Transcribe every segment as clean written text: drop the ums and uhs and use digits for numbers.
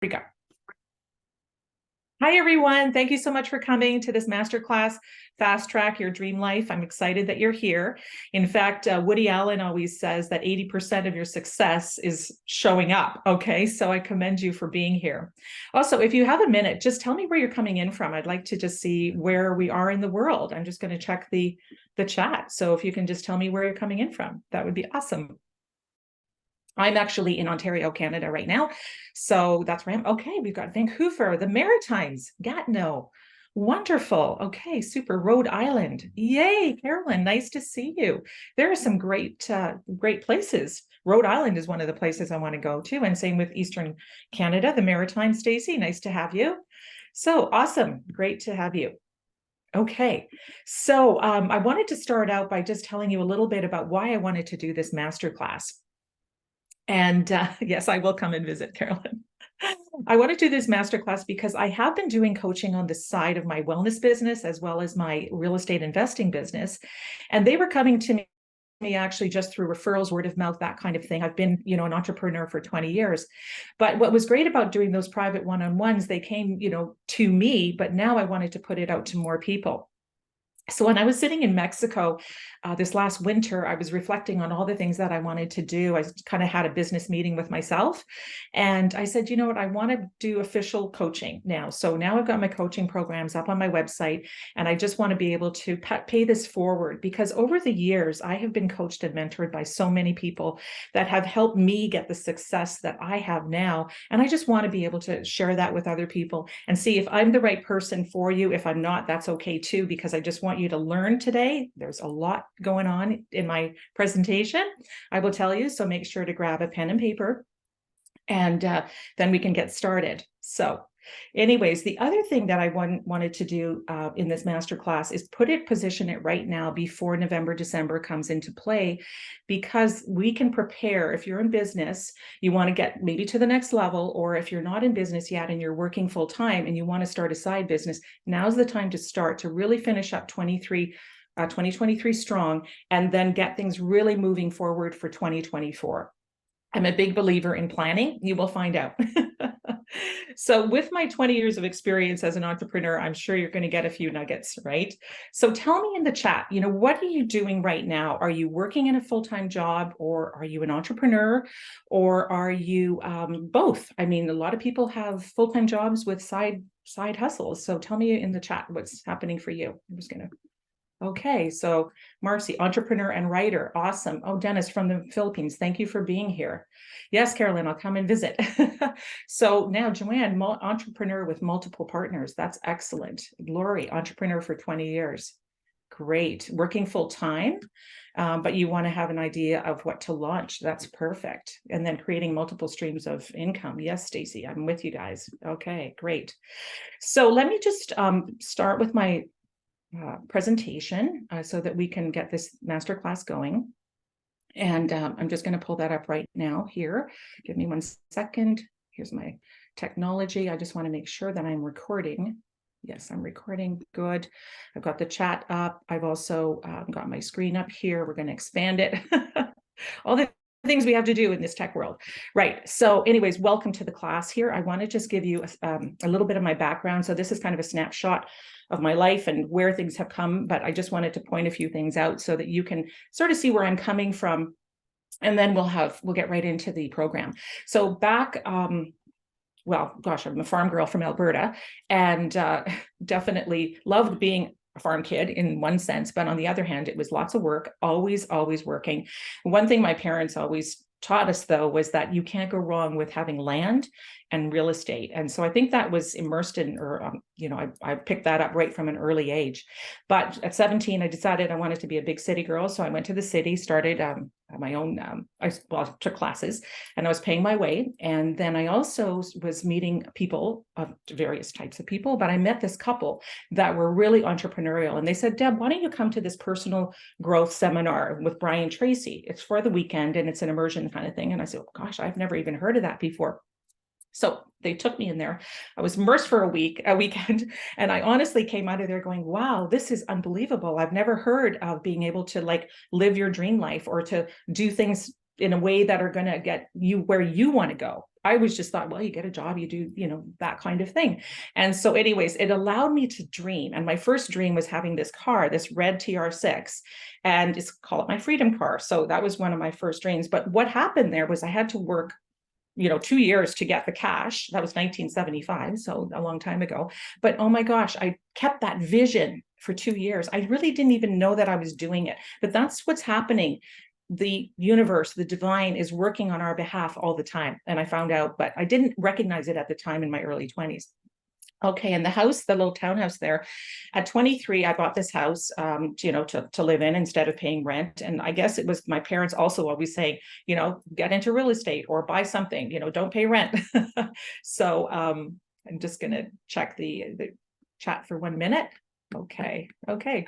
We go. Hi, everyone. Thank you so much for coming to this masterclass, Fast Track Your Dream Life. I'm excited that you're here. In fact, Woody Allen always says that 80% of your success is showing up. Okay, so I commend you for being here. Also, if you have a minute, just tell me where you're coming in from. I'd like to just see where we are in the world. I'm just going to check the chat. So if you can just tell me where you're coming in from, that would be awesome. I'm actually in Ontario, Canada right now. So that's right. Okay, we've got Vancouver, the Maritimes, Gatineau. Wonderful. Okay, super. Rhode Island. Yay, Carolyn, nice to see you. There are some great places. Rhode Island is one of the places I want to go to, and same with Eastern Canada, the Maritimes. Stacey, nice to have you. So awesome. Great to have you. Okay, so I wanted to start out by just telling you a little bit about why I wanted to do this masterclass. And yes, I will come and visit, Carolyn. I want to do this masterclass because I have been doing coaching on the side of my wellness business as well as my real estate investing business. And they were coming to me actually just through referrals, word of mouth, that kind of thing. I've been, an entrepreneur for 20 years. But what was great about doing those private one-on-ones, they came, to me, but now I wanted to put it out to more people. So when I was sitting in Mexico this last winter, I was reflecting on all the things that I wanted to do. I kind of had a business meeting with myself. And I said, you know what, I want to do official coaching now. So now I've got my coaching programs up on my website, and I just want to be able to pay this forward, because over the years, I have been coached and mentored by so many people that have helped me get the success that I have now. And I just want to be able to share that with other people and see if I'm the right person for you. If I'm not, that's okay too, because I just want you to learn today. There's a lot going on in my presentation, I will tell you. So make sure to grab a pen and paper, and then we can get started. So anyways, the other thing that I wanted to do in this masterclass is position it right now before November, December comes into play, because we can prepare. If you're in business, you want to get maybe to the next level, or if you're not in business yet and you're working full time and you want to start a side business, now's the time to start, to really finish up 2023 strong, and then get things really moving forward for 2024. I'm a big believer in planning. You will find out. So with my 20 years of experience as an entrepreneur, I'm sure you're going to get a few nuggets, right? So tell me in the chat, what are you doing right now? Are you working in a full-time job, or are you an entrepreneur, or are you both? I mean, a lot of people have full-time jobs with side hustles. So tell me in the chat what's happening for you. I'm just going to Okay, so Marcy, entrepreneur and writer. Awesome. Oh, Dennis from the Philippines. Thank you for being here. Yes, Carolyn, I'll come and visit. So now Joanne, entrepreneur with multiple partners. That's excellent. Lori, entrepreneur for 20 years. Great. Working full time, but you want to have an idea of what to launch. That's perfect. And then creating multiple streams of income. Yes, Stacey, I'm with you guys. Okay, great. So let me just start with my presentation so that we can get this masterclass going. And I'm just going to pull that up right now here. Give me 1 second. Here's my technology. I just want to make sure that I'm recording. Yes, I'm recording. Good. I've got the chat up. I've also got my screen up here. We're going to expand it. All the things we have to do in this tech world. Right. So anyways, welcome to the class here. I want to just give you a little bit of my background. So this is kind of a snapshot of my life and where things have come, but I just wanted to point a few things out so that you can sort of see where I'm coming from. And then we'll get right into the program. So back, well, gosh, I'm a farm girl from Alberta, and definitely loved being a farm kid in one sense, but on the other hand, it was lots of work, always working. One thing my parents always taught us, though, was that you can't go wrong with having land and real estate. And so I think that was immersed in, or, I picked that up right from an early age. But at 17, I decided I wanted to be a big city girl. So I went to the city, started my own, I took classes, and I was paying my way. And then I also was meeting people of various types of people, but I met this couple that were really entrepreneurial. And they said, Deb, why don't you come to this personal growth seminar with Brian Tracy? It's for the weekend and it's an immersion kind of thing. And I said, oh, gosh, I've never even heard of that before. So they took me in there. I was immersed for a weekend, and I honestly came out of there going, wow, this is unbelievable. I've never heard of being able to live your dream life, or to do things in a way that are going to get you where you want to go. I was just thought, well, you get a job, you do, that kind of thing. And so anyways, it allowed me to dream. And my first dream was having this car, this red TR6, and just call it my freedom car. So that was one of my first dreams. But what happened there was I had to work 2 years to get the cash. That was 1975, so a long time ago. But oh my gosh, I kept that vision for 2 years. I really didn't even know that I was doing it, but that's what's happening. The universe, the divine, is working on our behalf all the time. And I found out, but I didn't recognize it at the time in my early 20s. Okay, and the house, the little townhouse there, at 23, I bought this house, to live in instead of paying rent. And I guess it was my parents also always saying, get into real estate or buy something, don't pay rent. So I'm just going to check the chat for 1 minute. Okay,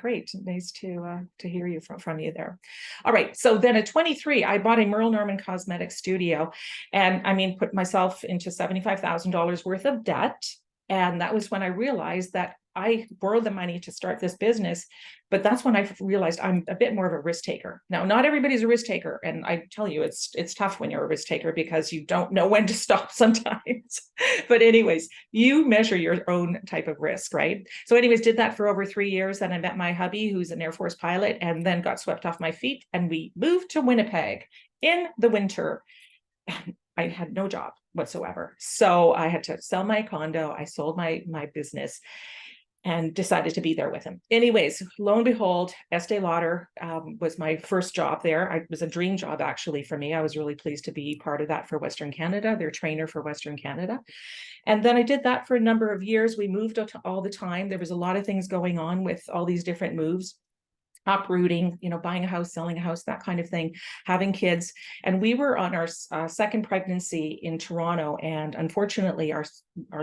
great. Nice to hear you from you there. All right, so then at 23, I bought a Merle Norman cosmetic studio, and put myself into $75,000 worth of debt. And that was when I realized that I borrowed the money to start this business, but that's when I realized I'm a bit more of a risk taker. Now, not everybody's a risk taker, and I tell you, it's tough when you're a risk taker because you don't know when to stop sometimes. But anyways, you measure your own type of risk, right? So anyways, did that for over 3 years. Then I met my hubby, who's an Air Force pilot, and then got swept off my feet, and we moved to Winnipeg in the winter. I had no job whatsoever. So I had to sell my condo. I sold my business and decided to be there with him. Anyways, lo and behold, Estee Lauder was my first job there. It was a dream job, actually, for me. I was really pleased to be part of that for Western Canada, their trainer for Western Canada. And then I did that for a number of years. We moved all the time. There was a lot of things going on with all these different moves. Uprooting, buying a house, selling a house, that kind of thing, having kids. And we were on our second pregnancy in Toronto. And unfortunately, our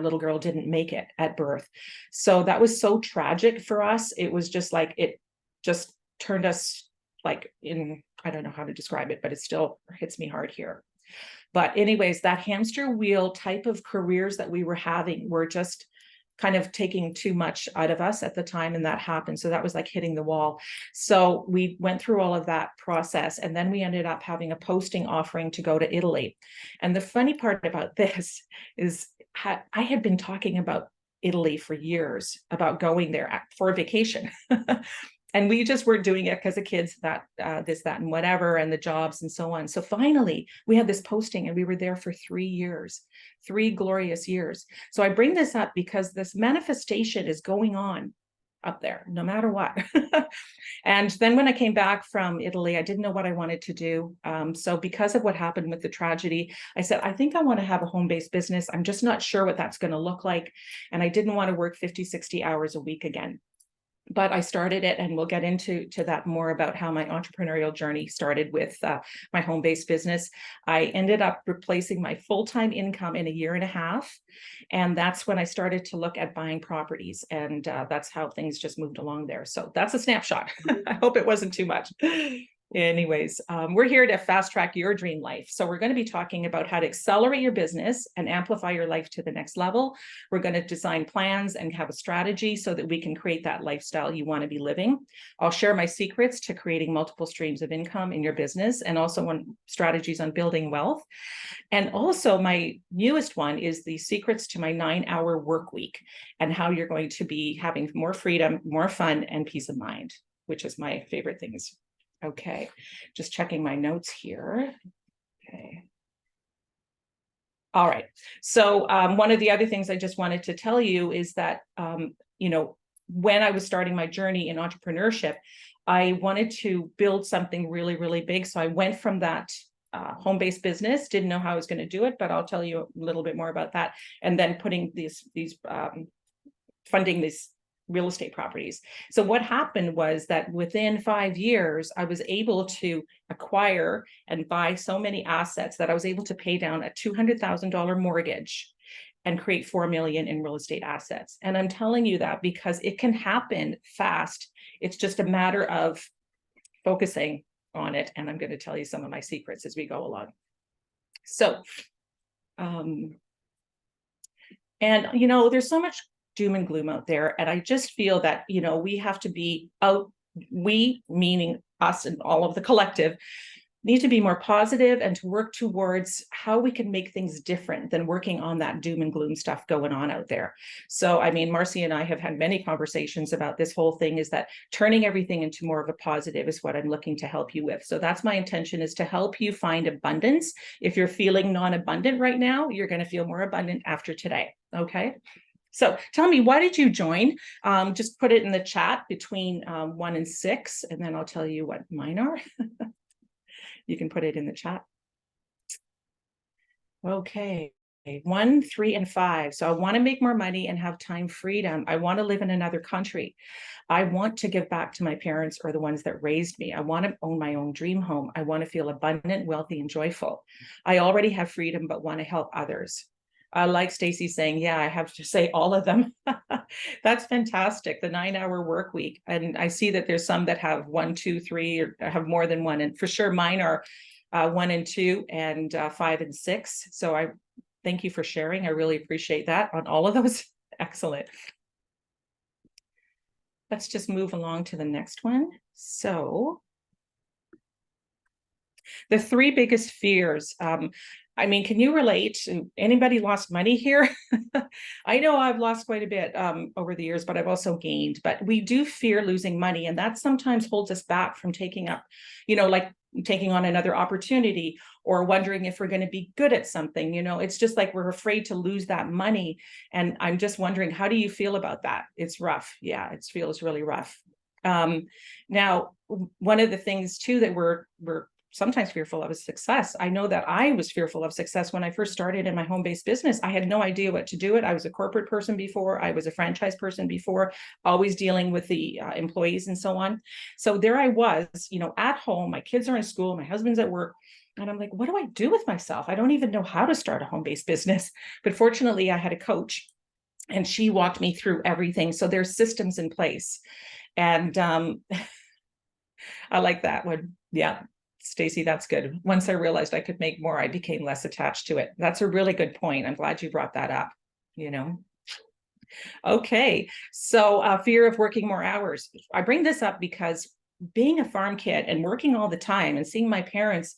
little girl didn't make it at birth. So that was so tragic for us. It was just like, it just turned us like I don't know how to describe it, but it still hits me hard here. But anyways, that hamster wheel type of careers that we were having were just kind of taking too much out of us at the time, and that happened. So that was like hitting the wall. So we went through all of that process, and then we ended up having a posting offering to go to Italy. And the funny part about this is I had been talking about Italy for years, about going there for a vacation. And we just weren't doing it because the kids, this, that, and whatever, and the jobs and so on. So finally, we had this posting, and we were there for 3 years, 3 glorious years. So I bring this up because this manifestation is going on up there, no matter what. And then when I came back from Italy, I didn't know what I wanted to do. So because of what happened with the tragedy, I said, I think I want to have a home-based business. I'm just not sure what that's going to look like. And I didn't want to work 50, 60 hours a week again. But I started it, and we'll get into that more about how my entrepreneurial journey started with my home-based business. I ended up replacing my full-time income in 1.5 years. And that's when I started to look at buying properties. And that's how things just moved along there. So that's a snapshot. I hope it wasn't too much. Anyways, we're here to fast track your dream life. So we're going to be talking about how to accelerate your business and amplify your life to the next level. We're going to design plans and have a strategy so that we can create that lifestyle you want to be living. I'll share my secrets to creating multiple streams of income in your business, and also strategies on building wealth. And also my newest one is the secrets to my 9-hour work week, and how you're going to be having more freedom, more fun, and peace of mind, which is my favorite things. Okay, just checking my notes here. Okay. All right. So one of the other things I just wanted to tell you is that, when I was starting my journey in entrepreneurship, I wanted to build something really, really big. So I went from that home-based business, didn't know how I was going to do it, but I'll tell you a little bit more about that. And then putting funding these real estate properties. So what happened was that within 5 years, I was able to acquire and buy so many assets that I was able to pay down a $200,000 mortgage and create 4 million in real estate assets. And I'm telling you that because it can happen fast. It's just a matter of focusing on it. And I'm going to tell you some of my secrets as we go along. So, there's so much doom and gloom out there. And I just feel that, we have to be out, we meaning us and all of the collective, need to be more positive and to work towards how we can make things different than working on that doom and gloom stuff going on out there. So, I mean, Marcy and I have had many conversations about this whole thing, is that turning everything into more of a positive is what I'm looking to help you with. So that's my intention, is to help you find abundance. If you're feeling non-abundant right now, you're going to feel more abundant after today. Okay. So tell me, why did you join? Just put it in the chat between 1 and 6, and then I'll tell you what mine are. You can put it in the chat. Okay. 1, 3, and 5. So I want to make more money and have time freedom. I want to live in another country. I want to give back to my parents, or the ones that raised me. I want to own my own dream home. I want to feel abundant, wealthy, and joyful. I already have freedom, but want to help others. Like Stacy saying, yeah, I have to say all of them. That's fantastic. The 9-hour work week. And I see that there's some that have 1, 2, 3, or have more than one. And for sure, mine are 1 and 2 and 5 and 6. So I thank you for sharing. I really appreciate that on all of those. Excellent. Let's just move along to the next one. So the 3 biggest fears. I mean, can you relate? Anybody lost money here? I know I've lost quite a bit over the years, but I've also gained. But we do fear losing money, and that sometimes holds us back from taking up, like taking on another opportunity, or wondering if we're going to be good at something. It's just like we're afraid to lose that money. And I'm just wondering, how do you feel about that? It's rough. Yeah, it feels really rough. Now, one of the things too that we're sometimes fearful of is success. I know that I was fearful of success when I first started in my home-based business. I had no idea what to do it. I was a corporate person before. I was a franchise person before, always dealing with the employees and so on. So there I was, at home. My kids are in school. My husband's at work. And I'm like, what do I do with myself? I don't even know how to start a home-based business. But fortunately, I had a coach, and she walked me through everything. So there's systems in place. And I like that one. Yeah. Stacy, that's good. Once I realized I could make more, I became less attached to it. That's a really good point. I'm glad you brought that up, Okay, so fear of working more hours. I bring this up because being a farm kid and working all the time and seeing my parents,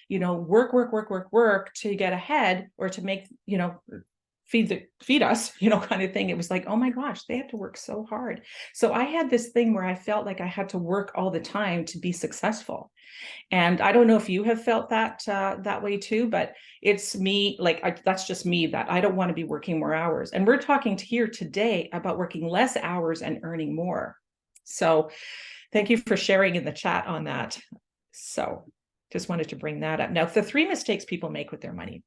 work to get ahead, or to make, feed us, kind of thing. It was like, oh my gosh, they have to work so hard. So I had this thing where I felt like I had to work all the time to be successful. And I don't know if you have felt that that way too, but it's me, that's just me, that I don't want to be working more hours. And we're talking here today about working less hours and earning more. So thank you for sharing in the chat on that. So just wanted to bring that up. Now, the 3 mistakes people make with their money.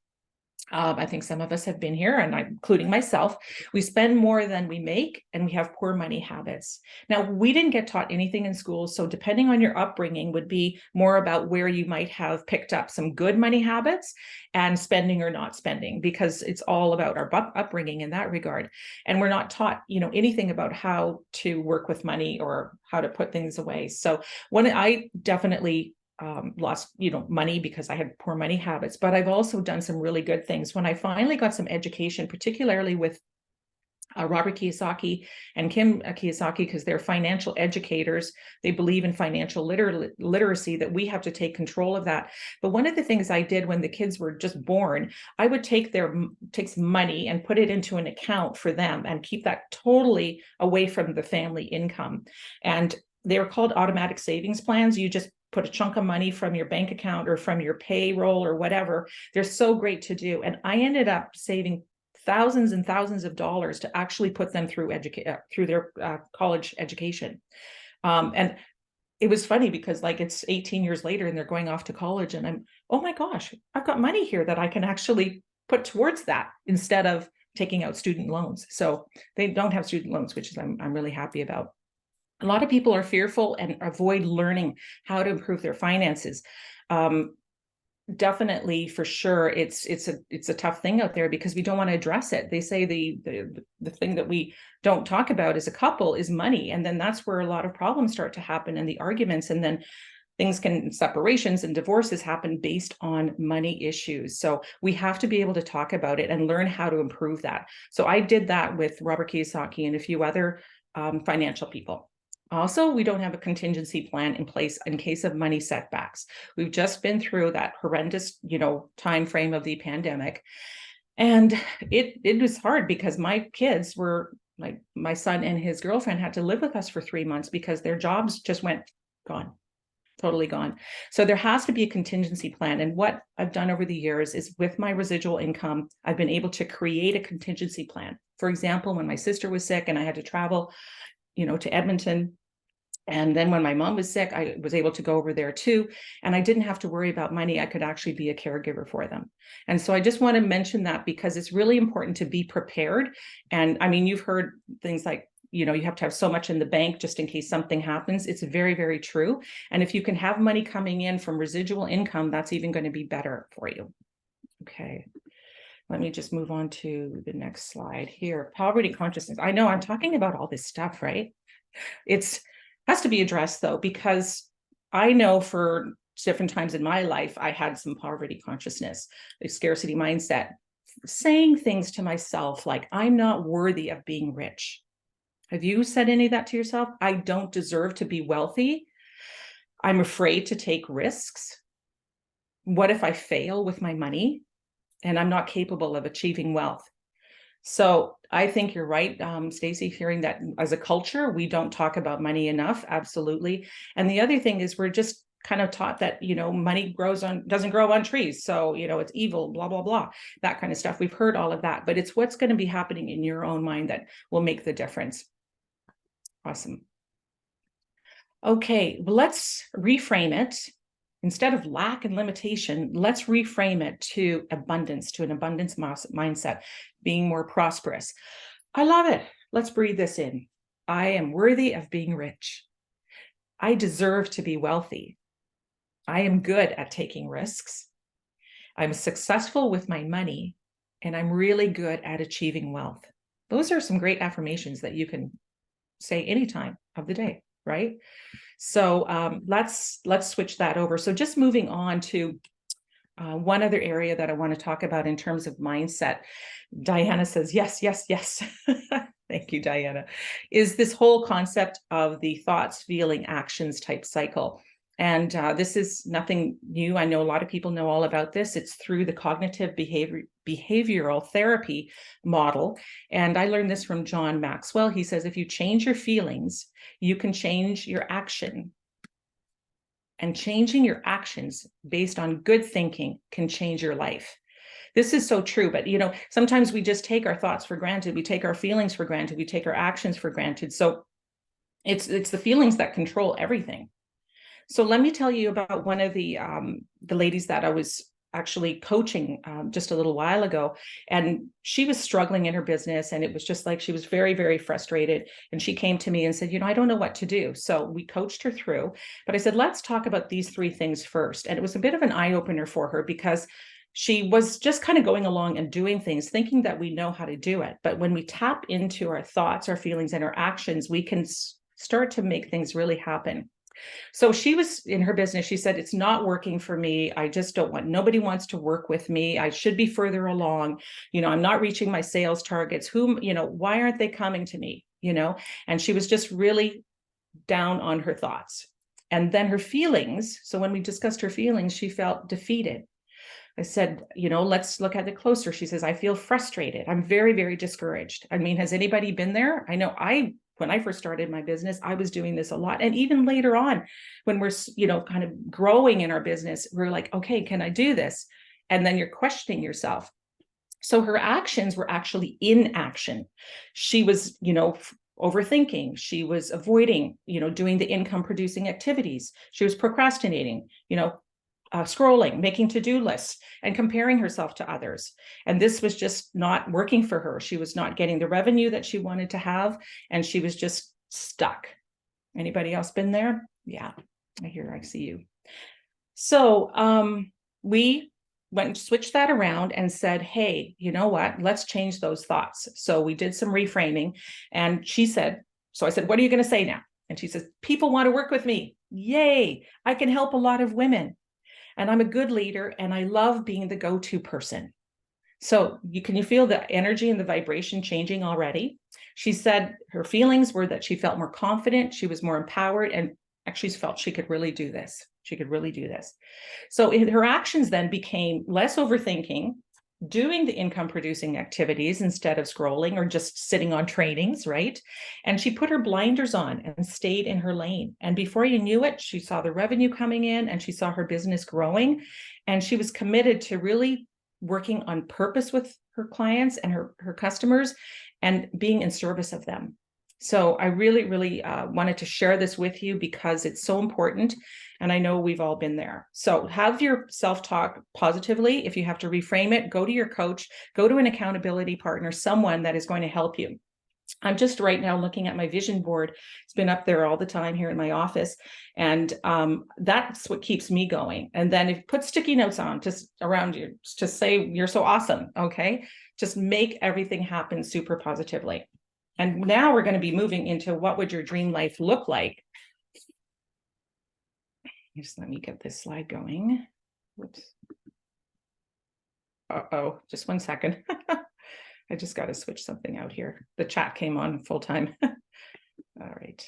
I think some of us have been here, and I'm including myself. We spend more than we make, and we have poor money habits. Now, we didn't get taught anything in school, so depending on your upbringing would be more about where you might have picked up some good money habits and spending or not spending, because it's all about our upbringing in that regard. And we're not taught, anything about how to work with money or how to put things away. So when I definitely lost, money because I had poor money habits, but I've also done some really good things. When I finally got some education, particularly with Robert Kiyosaki and Kim Kiyosaki, because they're financial educators. They believe in financial literacy, that we have to take control of that. But one of the things I did when the kids were just born, I would take some money and put it into an account for them and keep that totally away from the family income. And they were called automatic savings plans. You just put a chunk of money from your bank account or from your payroll or whatever. They're so great to do. And I ended up saving thousands and thousands of dollars to actually put them through their college education. And it was funny because it's 18 years later and they're going off to college, and I'm, oh my gosh, I've got money here that I can actually put towards that instead of taking out student loans. So they don't have student loans, which is I'm really happy about. A lot of people are fearful and avoid learning how to improve their finances. Definitely, for sure, it's a tough thing out there because we don't want to address it. They say the thing that we don't talk about as a couple is money, and then that's where a lot of problems start to happen, and the arguments, and then separations and divorces happen based on money issues. So we have to be able to talk about it and learn how to improve that. So I did that with Robert Kiyosaki and a few other financial people. Also, we don't have a contingency plan in place in case of money setbacks. We've just been through that horrendous, time frame of the pandemic. And it was hard because my kids were like, my son and his girlfriend had to live with us for 3 months because their jobs just went gone, totally gone. So there has to be a contingency plan. And what I've done over the years is with my residual income, I've been able to create a contingency plan. For example, when my sister was sick and I had to travel, to Edmonton, and then when my mom was sick, I was able to go over there too. And I didn't have to worry about money. I could actually be a caregiver for them. And so I just want to mention that because it's really important to be prepared. And I mean, you've heard things like, you have to have so much in the bank just in case something happens. It's very, very true. And if you can have money coming in from residual income, that's even going to be better for you. Okay. Let me just move on to the next slide here. Poverty consciousness. I know I'm talking about all this stuff, right? It's has to be addressed though, because I know for different times in my life, I had some poverty consciousness, a scarcity mindset, saying things to myself like, I'm not worthy of being rich. Have you said any of that to yourself? I don't deserve to be wealthy. I'm afraid to take risks. What if I fail with my money and I'm not capable of achieving wealth? So I think you're right, Stacey, hearing that as a culture, we don't talk about money enough. Absolutely. And the other thing is we're just kind of taught that, money doesn't grow on trees. So, it's evil, blah, blah, blah, that kind of stuff. We've heard all of that, but it's what's going to be happening in your own mind that will make the difference. Awesome. Okay, well, let's reframe it. Instead of lack and limitation, let's reframe it to abundance, to an abundance mindset, being more prosperous. I love it. Let's breathe this in. I am worthy of being rich. I deserve to be wealthy. I am good at taking risks. I'm successful with my money, and I'm really good at achieving wealth. Those are some great affirmations that you can say any time of the day, right? So let's switch that over. So just moving on to one other area that I want to talk about in terms of mindset. Diana says, yes, yes, yes. Thank you, Diana. Is this whole concept of the thoughts, feeling, actions type cycle. And this is nothing new. I know a lot of people know all about this. It's through the cognitive behavioral therapy model. And I learned this from John Maxwell. He says, if you change your feelings, you can change your action. And changing your actions based on good thinking can change your life. This is so true, but sometimes we just take our thoughts for granted. We take our feelings for granted. We take our actions for granted. So it's the feelings that control everything. So let me tell you about one of the ladies that I was actually coaching just a little while ago, and she was struggling in her business, and it was just like she was very, very frustrated. And she came to me and said, I don't know what to do. So we coached her through, but I said, let's talk about these 3 things first. And it was a bit of an eye-opener for her because she was just kind of going along and doing things, thinking that we know how to do it. But when we tap into our thoughts, our feelings, and our actions, we can start to make things really happen. So she was in her business. She said, it's not working for me. I just don't want, nobody wants to work with me. I should be further along. I'm not reaching my sales targets. Why aren't they coming to me? And she was just really down on her thoughts. And then her feelings. So when we discussed her feelings, she felt defeated. I said, let's look at it closer. She says, I feel frustrated. I'm very, very discouraged. I mean, has anybody been there? I know when I first started my business, I was doing this a lot. And even later on, when we're, kind of growing in our business, we're like, okay, can I do this? And then you're questioning yourself. So her actions were actually inaction. She was, overthinking. She was avoiding, doing the income producing activities. She was procrastinating, scrolling, making to-do lists, and comparing herself to others. And this was just not working for her. She was not getting the revenue that she wanted to have, and she was just stuck. Anybody else been there? Yeah, I see you. So we went and switched that around and said, hey, you know what? Let's change those thoughts. So we did some reframing, and she said, so I said, what are you going to say now? And she says, people want to work with me. Yay, I can help a lot of women. And I'm a good leader, and I love being the go-to person. So can you feel the energy and the vibration changing already? She said her feelings were that she felt more confident, she was more empowered, and actually felt she could really do this. She could really do this. So her actions then became less overthinking, doing the income producing activities instead of scrolling or just sitting on trainings, right? And she put her blinders on and stayed in her lane. And before you knew it, she saw the revenue coming in and she saw her business growing. And she was committed to really working on purpose with her clients and her customers and being in service of them. So I really, really wanted to share this with you because it's so important. And I know we've all been there. So have your self-talk positively. If you have to reframe it, go to your coach, go to an accountability partner, someone that is going to help you. I'm just right now looking at my vision board. It's been up there all the time here in my office. And that's what keeps me going. And then if put sticky notes on just around you, just say, you're so awesome. Okay. Just make everything happen super positively. And now we're going to be moving into what would your dream life look like? Just let me get this slide going. Whoops. Uh-oh, just 1 second. I just got to switch something out here. The chat came on full time. All right.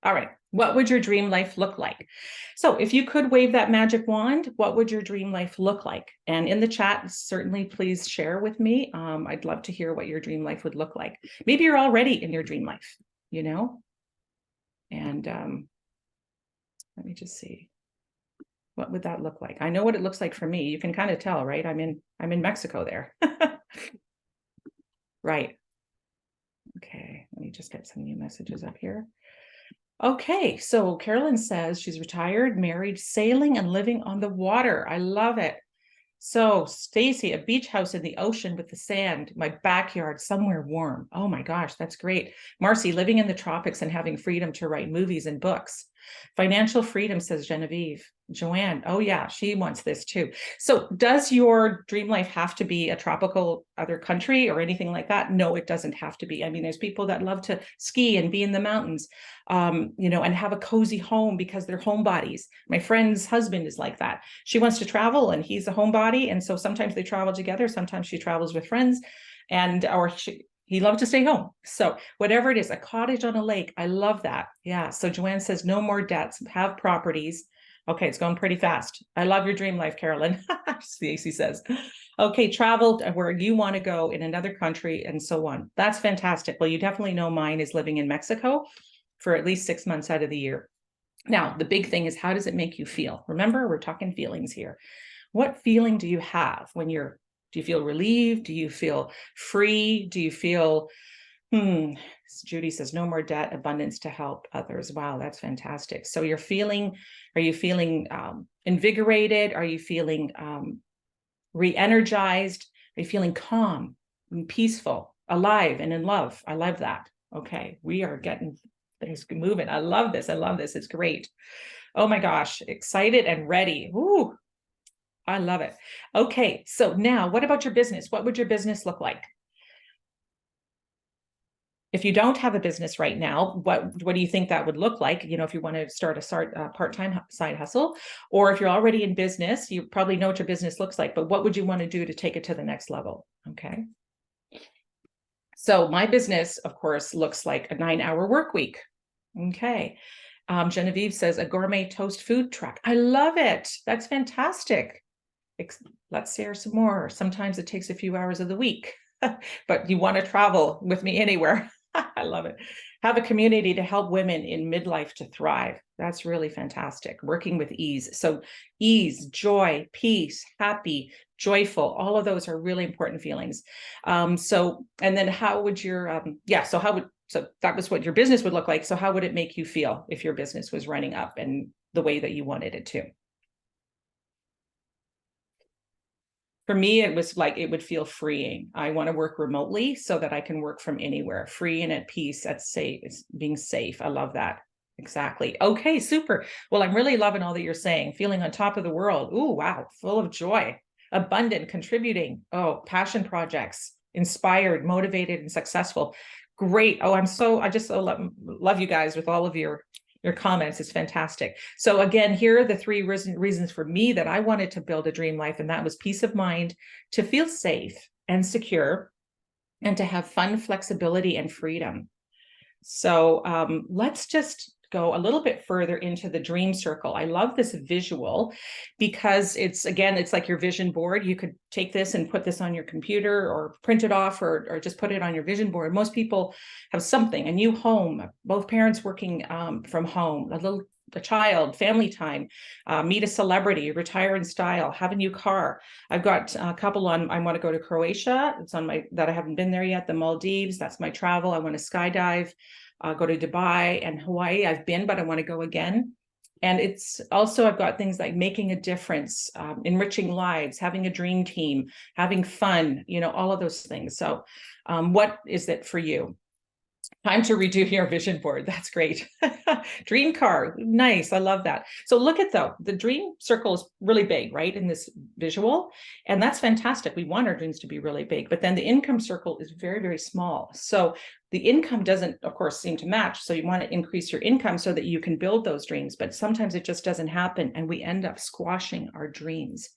All right. What would your dream life look like? So if you could wave that magic wand, what would your dream life look like? And in the chat, certainly please share with me. I'd love to hear what your dream life would look like. Maybe you're already in your dream life, you know? And let me just see. What would that look like? I know what it looks like for me. You can kind of tell, right? I'm in Mexico there. Right. Okay, let me just get some new messages up here. Okay, so Carolyn says she's retired, married, sailing, and living on the water. I love it. So Stacy, a beach house in the ocean with the sand, my backyard, somewhere warm. Oh my gosh, that's great. Marcy, living in the tropics and having freedom to write movies and books. Financial freedom, says Genevieve. Joanne, oh yeah, she wants this too. So does your dream life have to be a tropical other country or anything like that? No, it doesn't have to be. I mean, there's people that love to ski and be in the mountains, you know, and have a cozy home because they're homebodies. My friend's husband is like that. She wants to travel and he's a homebody. And so sometimes they travel together. Sometimes she travels with friends he loved to stay home. So whatever it is, a cottage on a lake. I love that. Yeah. So Joanne says, no more debts, have properties. Okay, it's going pretty fast. I love your dream life, Carolyn. Stacy says, okay, travel where you want to go in another country and so on. That's fantastic. Well, you definitely know mine is living in Mexico for at least 6 months out of the year. Now, the big thing is, how does it make you feel? Remember, we're talking feelings here. What feeling do you have when do you feel relieved? Do you feel free? Do you feel, Judy says, no more debt, abundance to help others. Wow, that's fantastic. So are you feeling invigorated? Are you feeling re-energized? Are you feeling calm and peaceful, alive and in love? I love that. Okay, we are getting things moving. I love this. I love this. It's great. Oh my gosh, excited and ready. Ooh, I love it. Okay, so now what about your business? What would your business look like? If you don't have a business right now, what do you think that would look like? You know, if you want to start a part-time side hustle, or if you're already in business, you probably know what your business looks like, but what would you want to do to take it to the next level? Okay. So my business, of course, looks like a 9-hour work week. Okay. Genevieve says a gourmet toast food truck. I love it. That's fantastic. Let's share some more. Sometimes it takes a few hours of the week, but you want to travel with me anywhere. I love it. Have a community to help women in midlife to thrive. That's really fantastic. Working with ease. So ease, joy, peace, happy, joyful, all of those are really important feelings. And then how would your, so that was what your business would look like. So how would it make you feel if your business was running up and the way that you wanted it to? For me, it was like, it would feel freeing. I want to work remotely so that I can work from anywhere, free and at peace, being safe. I love that. Exactly. Okay, super. Well, I'm really loving all that you're saying. Feeling on top of the world. Ooh, wow. Full of joy, abundant, contributing. Oh, passion projects, inspired, motivated, and successful. Great. Oh, I just so love you guys with all of your your comments is fantastic. So again, here are the three reasons for me that I wanted to build a dream life. And that was peace of mind, to feel safe and secure, and to have fun, flexibility, and freedom. So let's just go a little bit further into the dream circle. I love this visual because it's like your vision board. You could take this and put this on your computer or print it off or just put it on your vision board. Most people have something, a new home, both parents working from home, a child, family time, meet a celebrity, retire in style, have a new car. I've got a couple on, I want to go to Croatia. It's on that I haven't been there yet. The Maldives, that's my travel. I want to skydive. Go to Dubai and Hawaii. I've been, but I want to go again. And it's also, I've got things like making a difference, enriching lives, having a dream team, having fun, all of those things. So what is it for you? Time to redo your vision board. That's great. Dream car. Nice. I love that. So look at the dream circle is really big, right? In this visual. And that's fantastic. We want our dreams to be really big, but then the income circle is very, very small. So the income doesn't, of course, seem to match. So you want to increase your income so that you can build those dreams, but sometimes it just doesn't happen. And we end up squashing our dreams.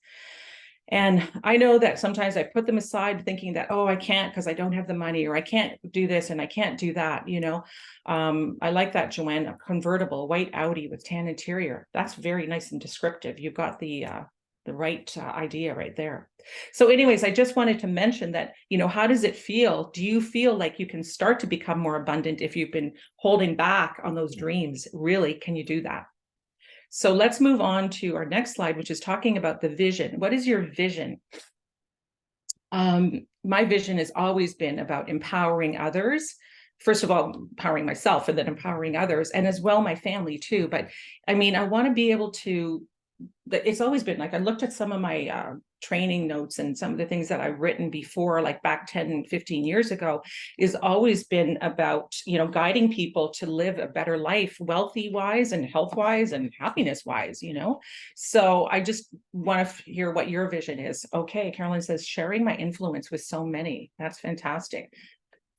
And I know that sometimes I put them aside thinking that, oh, I can't because I don't have the money, or I can't do this and I can't do that. I like that, Joanne, a convertible white Audi with tan interior. That's very nice and descriptive. You've got the right idea right there. So anyways, I just wanted to mention that, how does it feel? Do you feel like you can start to become more abundant if you've been holding back on those dreams? Really, can you do that? So let's move on to our next slide, which is talking about the vision. What is your vision? My vision has always been about empowering others. First of all, empowering myself and then empowering others, and as well my family too. But I mean, I want to be able to, it's always been like, I looked at some of my training notes and some of the things that I've written before, like back 10, 15 years ago, is always been about, guiding people to live a better life, wealthy wise and health wise and happiness wise, So I just want to hear what your vision is. Okay, Carolyn says, sharing my influence with so many. That's fantastic.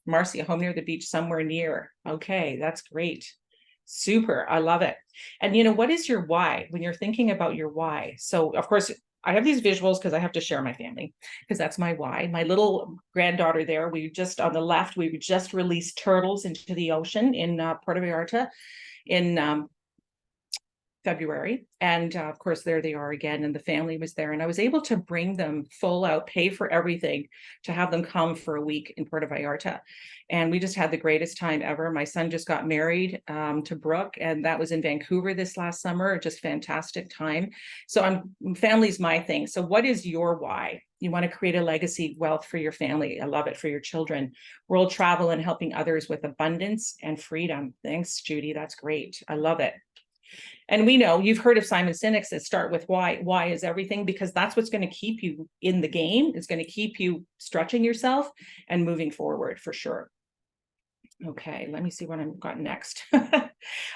Marcia, home near the beach, somewhere near. Okay, that's great. Super. I love it. And what is your why when you're thinking about your why? So of course, I have these visuals because I have to share my family, because that's my why. My little granddaughter there, on the left, we just released turtles into the ocean in Puerto Vallarta in February. And of course, there they are again, and the family was there. And I was able to bring them full out, pay for everything, to have them come for a week in Puerto Vallarta. And we just had the greatest time ever. My son just got married to Brooke, and that was in Vancouver this last summer. Just fantastic time. So family's my thing. So what is your why? You want to create a legacy wealth for your family. I love it, for your children. World travel and helping others with abundance and freedom. Thanks, Judy. That's great. I love it. And we know, you've heard of Simon Sinek says, start with why. Why is everything, because that's what's going to keep you in the game. It's going to keep you stretching yourself and moving forward for sure. Okay, let me see what I've got next.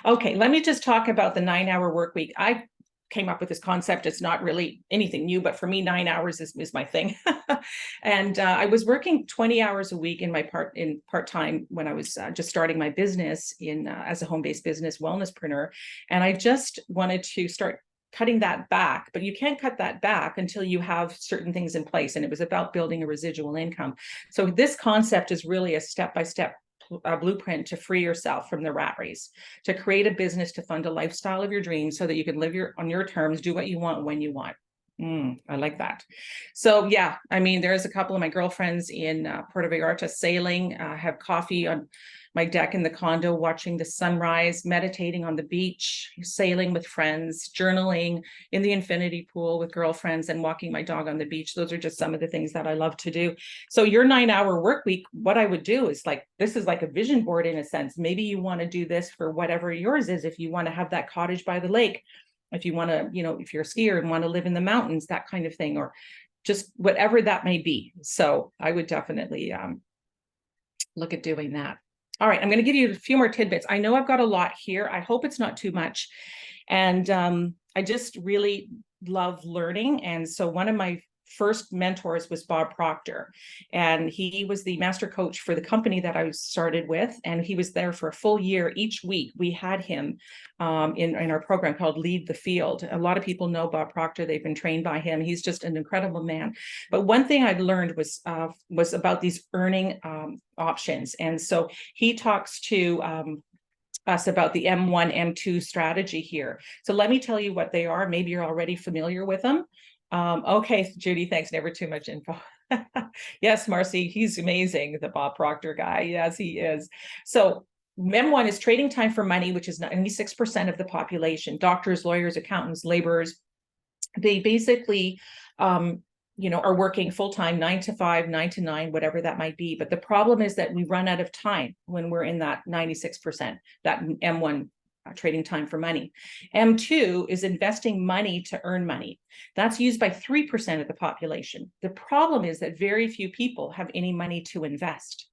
Okay, let me just talk about the 9-hour work week. I came up with this concept. It's not really anything new, but for me, 9 hours is my thing. And I was working 20 hours a week in part-time when I was just starting my business as a home-based business wellnesspreneur. And I just wanted to start cutting that back, but you can't cut that back until you have certain things in place. And it was about building a residual income. So this concept is really a step-by-step blueprint to free yourself from the rat race, to create a business, to fund a lifestyle of your dreams so that you can live on your terms, do what you want when you want. I like that. So yeah, I mean, there's a couple of my girlfriends in Puerto Vallarta sailing, have coffee on my deck in the condo, watching the sunrise, meditating on the beach, sailing with friends, journaling in the infinity pool with girlfriends, and walking my dog on the beach. Those are just some of the things that I love to do. So your 9-hour work week, what I would do is this is like a vision board in a sense. Maybe you want to do this for whatever yours is. If you want to have that cottage by the lake, if you want to, if you're a skier and want to live in the mountains, that kind of thing, or just whatever that may be. So I would definitely look at doing that. All right, I'm going to give you a few more tidbits. I know I've got a lot here. I hope it's not too much. And I just really love learning. And so one of my first mentors was Bob Proctor, and he was the master coach for the company that I started with, and he was there for a full year. Each week we had him in our program called Lead the Field. A lot of people know Bob Proctor. They've been trained by him. He's just an incredible man. But one thing I learned was about these earning options. And so he talks to us about the M1, M2 strategy here. So let me tell you what they are. Maybe you're already familiar with them. Okay, Judy, thanks. Never too much info. Yes, Marcy, he's amazing, the Bob Proctor guy. Yes, he is. So M1 is trading time for money, which is 96% of the population. Doctors, lawyers, accountants, laborers. They basically are working full-time, 9 to 5, 9 to 9, whatever that might be. But the problem is that we run out of time when we're in that 96%, that M1 trading time for money. M2 is investing money to earn money. That's used by 3% of the population. The problem is that very few people have any money to invest.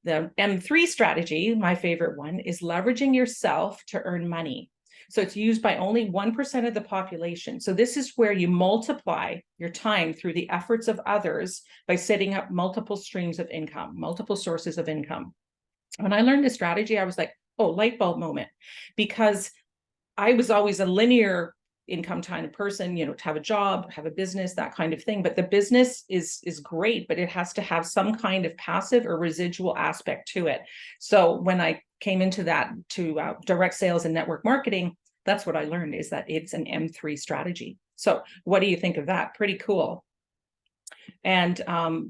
The M3 strategy, my favorite one, is leveraging yourself to earn money. So it's used by only 1% of the population. So this is where you multiply your time through the efforts of others by setting up multiple streams of income, multiple sources of income. When I learned this strategy, I was like, oh, light bulb moment, because I was always a linear income kind of person, to have a job, have a business, that kind of thing. But the business is great, but it has to have some kind of passive or residual aspect to it. So when I came into that to direct sales and network marketing, that's what I learned, is that it's an M3 strategy. So what do you think of that? Pretty cool. And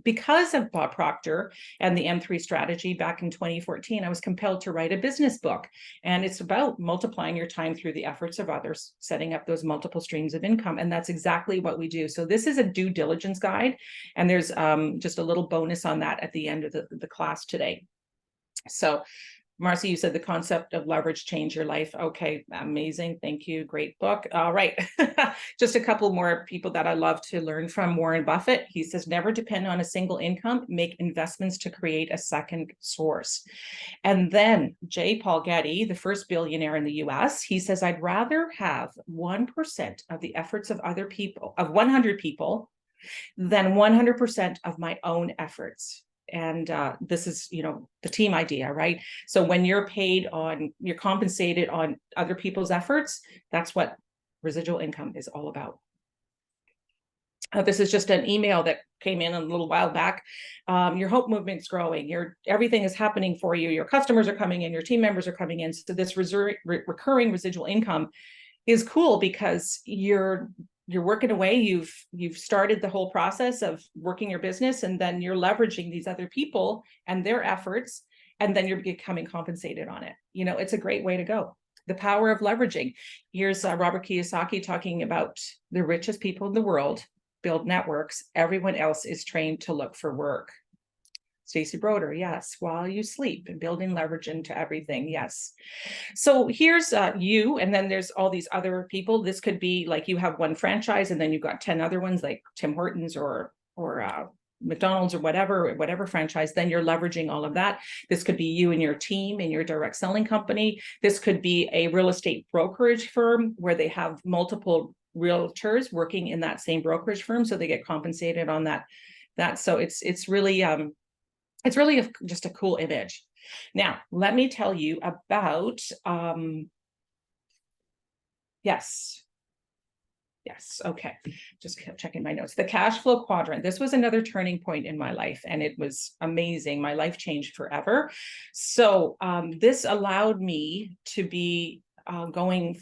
because of Bob Proctor and the M3 strategy back in 2014, I was compelled to write a business book. And it's about multiplying your time through the efforts of others, setting up those multiple streams of income. And that's exactly what we do. So this is a due diligence guide. And there's just a little bonus on that at the end of the class today. So Marcy, you said the concept of leverage changed your life. Okay, amazing. Thank you. Great book. All right. Just a couple more people that I love to learn from. Warren Buffett, he says, never depend on a single income, make investments to create a second source. And then J. Paul Getty, the first billionaire in the US, he says, I'd rather have 1% of the efforts of other people, of 100 people, than 100% of my own efforts. And this is, the team idea, right? So when you're compensated on other people's efforts, that's what residual income is all about. This is just an email that came in a little while back. Your hope movement's growing. Everything is happening for you. Your customers are coming in. Your team members are coming in. So this recurring residual income is cool because you're working away. You've started the whole process of working your business, and then you're leveraging these other people and their efforts, and then you're becoming compensated on it. It's a great way to go. The power of leveraging. Here's Robert Kiyosaki talking about the richest people in the world build networks. Everyone else is trained to look for work. Stacy Broder, yes, while you sleep, and building leverage into everything, yes. So here's you, and then there's all these other people. This could be like you have one franchise, and then you've got 10 other ones like Tim Hortons or McDonald's or whatever franchise. Then you're leveraging all of that. This could be you and your team in your direct selling company. This could be a real estate brokerage firm where they have multiple realtors working in that same brokerage firm, so they get compensated on that. So it's really just a cool image. Now, let me tell you about, yes, okay. Just kept checking my notes. The cash flow quadrant. This was another turning point in my life, and it was amazing. My life changed forever. So this allowed me to be going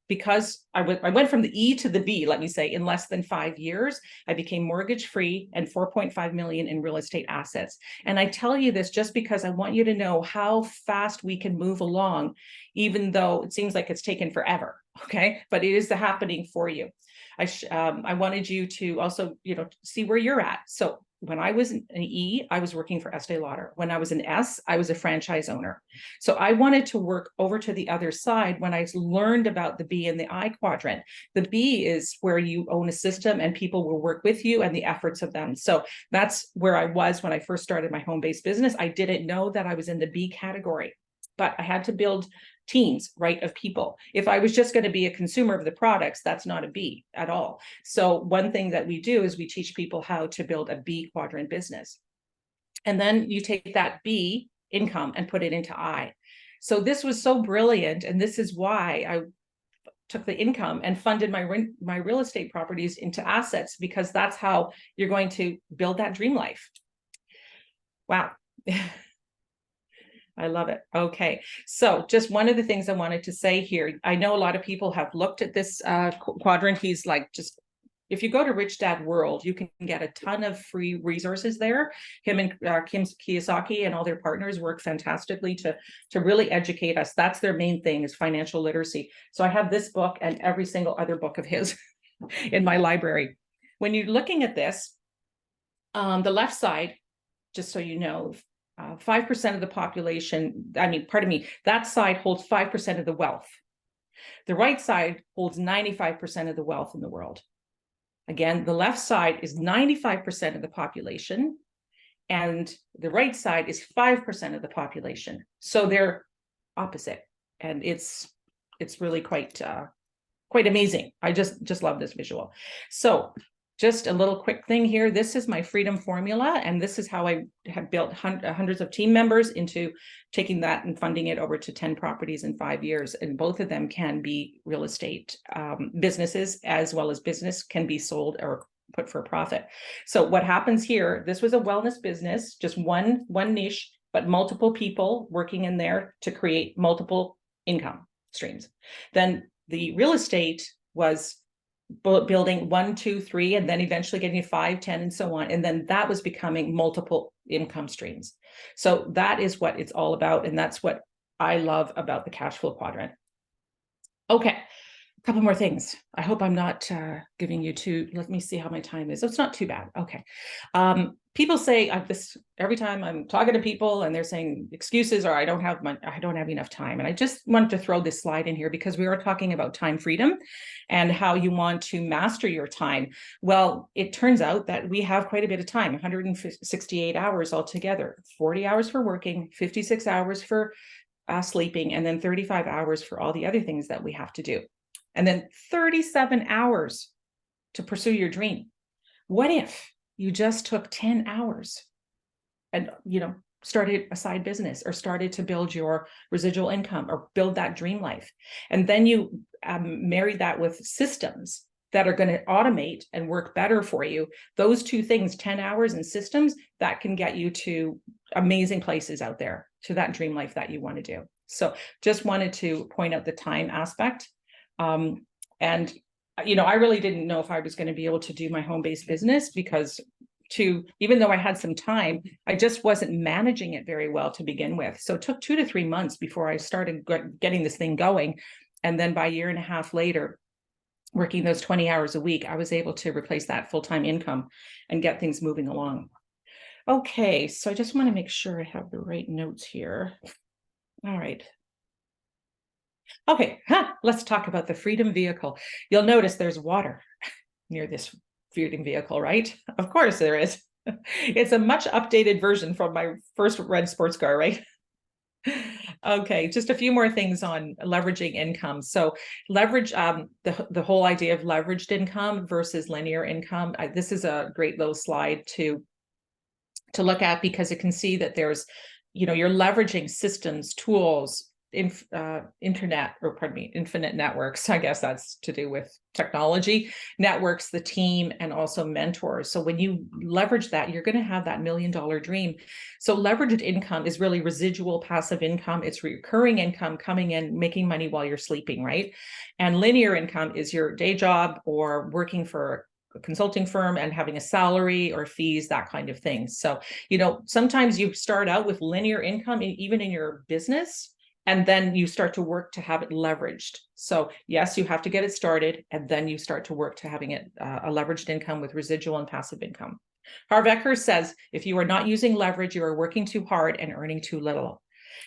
because I went from the E to the B, let me say, in less than 5 years. I became mortgage free and 4.5 million in real estate assets. And I tell you this just because I want you to know how fast we can move along, even though it seems like it's taken forever. Okay, but it is happening for you. I wanted you to also, see where you're at. So when I was an E, I was working for Estee Lauder. When I was an S, I was a franchise owner. So I wanted to work over to the other side when I learned about the B and the I quadrant. The B is where you own a system and people will work with you and the efforts of them. So that's where I was when I first started my home-based business. I didn't know that I was in the B category, but I had to build teams, right, of people. If I was just going to be a consumer of the products, that's not a B at all. So one thing that we do is we teach people how to build a B quadrant business. And then you take that B income and put it into I. So this was so brilliant. And this is why I took the income and funded my real estate properties into assets, because that's how you're going to build that dream life. Wow. I love it. Okay. So just one of the things I wanted to say here, I know a lot of people have looked at this quadrant. He's like, just, if you go to Rich Dad World, you can get a ton of free resources there. Him and Kim Kiyosaki and all their partners work fantastically to really educate us. That's their main thing, is financial literacy. So I have this book and every single other book of his in my library. When you're looking at this, the left side, just so you know, 5% of the population, that side holds 5% of the wealth. The right side holds 95% of the wealth in the world. Again, the left side is 95% of the population, and the right side is 5% of the population. So they're opposite, and it's really quite amazing. I just love this visual. So just a little quick thing here. This is my freedom formula, and this is how I have built hundreds of team members into taking that and funding it over to 10 properties in 5 years. And both of them can be real estate businesses, as well as business can be sold or put for a profit. So what happens here, this was a wellness business, just one niche, but multiple people working in there to create multiple income streams. Then the real estate was building 1, 2, 3, and then eventually getting 5, 10, and so on. And then that was becoming multiple income streams. So that is what it's all about. And that's what I love about the cash flow quadrant. Okay, a couple more things. I hope I'm not giving you let me see how my time is. It's not too bad. Okay. People say this every time I'm talking to people, and they're saying excuses, or I don't have enough time. And I just wanted to throw this slide in here because we are talking about time freedom and how you want to master your time. Well, it turns out that we have quite a bit of time, 168 hours altogether, 40 hours for working, 56 hours for sleeping, and then 35 hours for all the other things that we have to do. And then 37 hours to pursue your dream. What if you just took 10 hours and, started a side business, or started to build your residual income, or build that dream life? And then you married that with systems that are going to automate and work better for you. Those two things, 10 hours and systems, that can get you to amazing places out there, to that dream life that you want to do. So just wanted to point out the time aspect. And I really didn't know if I was going to be able to do my home-based business, because even though I had some time, I just wasn't managing it very well to begin with. So it took 2 to 3 months before I started getting this thing going. And then by a year and a half later, working those 20 hours a week, I was able to replace that full-time income and get things moving along. Okay, so I just want to make sure I have the right notes here. All right. Okay, let's talk about the Freedom Vehicle. You'll notice there's water near this Freedom Vehicle, right? Of course there is. It's a much updated version from my first red sports car, right? Okay, just a few more things on leveraging income. So leverage, the whole idea of leveraged income versus linear income. This is a great little slide to look at, because it can see that there's, you're leveraging systems, tools, infinite networks. I guess that's to do with technology, networks, the team, and also mentors. So when you leverage that, you're going to have that $1 million dream. So leveraged income is really residual passive income. It's recurring income coming in, making money while you're sleeping, right? And linear income is your day job, or working for a consulting firm and having a salary or fees, that kind of thing. So, sometimes you start out with linear income, even in your business, and then you start to work to have it leveraged. So yes, you have to get it started, and then you start to work to having it a leveraged income with residual and passive income. Harv Eker says, if you are not using leverage, you are working too hard and earning too little.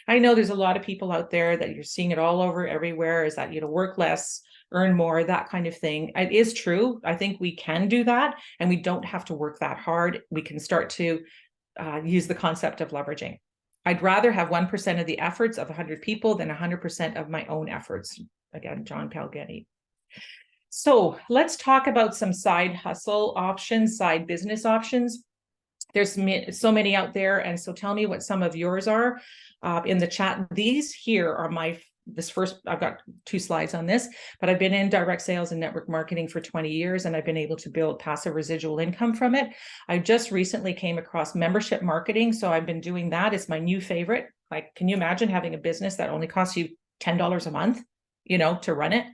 I know there's a lot of people out there that you're seeing it all over everywhere, is that, work less, earn more, that kind of thing. It is true. I think we can do that, and we don't have to work that hard. We can start to use the concept of leveraging. I'd rather have 1% of the efforts of 100 people than 100% of my own efforts. Again, John Palgetti. So let's talk about some side hustle options, side business options. There's so many out there. And so tell me what some of yours are in the chat. These here are I've got 2 slides on this, but I've been in direct sales and network marketing for 20 years, and I've been able to build passive residual income from it. I just recently came across membership marketing. So I've been doing that. It's my new favorite. Like, can you imagine having a business that only costs you $10 a month, to run it,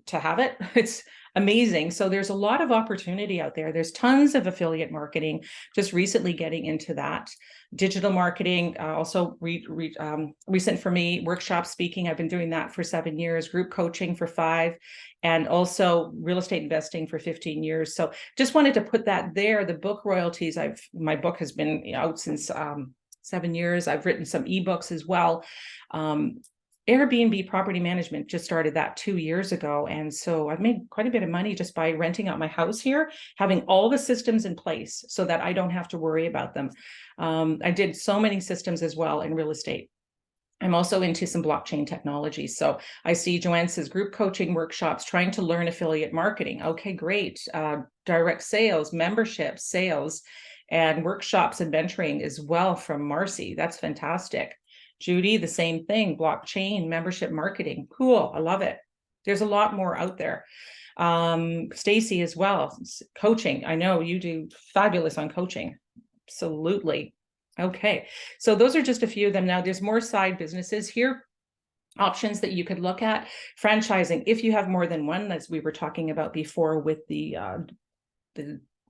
to have it? It's amazing. So there's a lot of opportunity out there. There's tons of affiliate marketing, just recently getting into that. Digital marketing, also recent for me, workshop speaking. I've been doing that for 7 years, group coaching for 5, and also real estate investing for 15 years. So just wanted to put that there. The book royalties, my book has been out since 7 years. I've written some ebooks as well. Airbnb property management, just started that 2 years ago. And so I've made quite a bit of money just by renting out my house here, having all the systems in place so that I don't have to worry about them. I did so many systems as well in real estate. I'm also into some blockchain technology. So I see Joanne says group coaching workshops, trying to learn affiliate marketing. Okay, great. Direct sales, membership sales, and workshops and mentoring as well from Marcy. That's fantastic. Judy, the same thing, blockchain, membership marketing. Cool, I love it. There's a lot more out there. Stacy as well, coaching. I know you do fabulous on coaching. Absolutely. Okay, so those are just a few of them. Now there's more side businesses here, options that you could look at. Franchising, if you have more than one, as we were talking about before with the